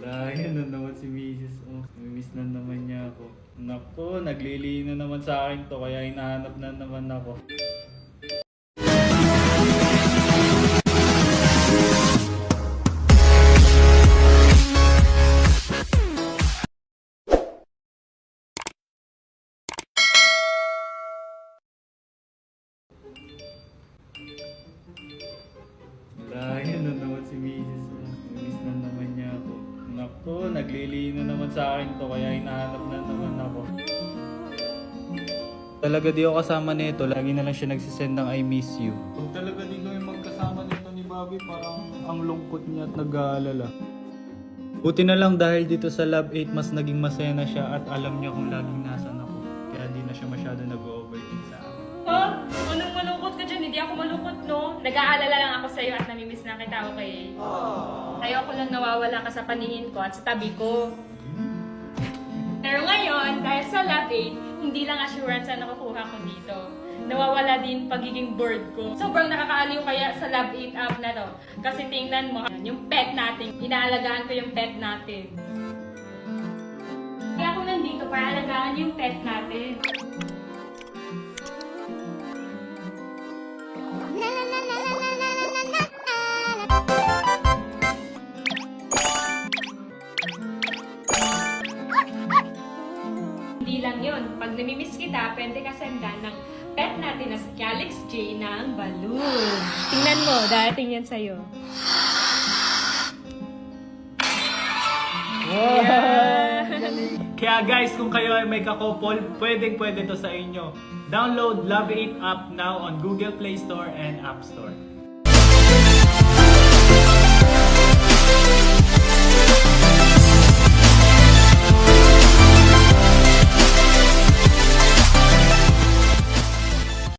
Layo na naman si Mrs. Oh, miss na naman niya ako. Nako, naglilihi na naman sa akin to kaya hinahanap na naman ako. Layo na naman si Mrs. Oh, miss na naman niya ako. Nako, naglilihi na naman sa akin to kaya hinahanap na naman ako. Talaga di ako kasama nito, lagi na lang siya nagsisend ng I miss you. Kung talaga di kami magkasama nito ni Bobby, parang ang lungkot niya at nag-aalala. Buti na lang dahil dito sa Love 8 mas naging masaya na siya at alam niya kung laging nasan ako. Kaya di na siya masyado nag-overthink sa akin. Oh, anong malungkot ka dyan? Hindi ako malungkot, no? Nag-aalala lang ako sa'yo at namimiss na kita, okay? Ayoko lang nawawala ka sa paningin ko at sa tabi ko. Pero ngayon, dahil sa Love 8, hindi lang assurance ang nakukuha ko dito. Nawawala din pagiging bored ko. Sobrang nakakaaliw kaya sa Love 8 app na to. Kasi tingnan mo, yung pet natin, inaalagaan ko yung pet natin. Kaya ako nandito para alagaan yung pet natin. Hindi lang yun. Pag namimiss kita, pwede ka sendan ng pet natin na si Calix J ng balloon. Tingnan mo, darating yan sa'yo. Wow! Kaya guys, kung kayo ay may kakopol, pwede to sa inyo. Download Love 8 app now on Google Play Store and App Store.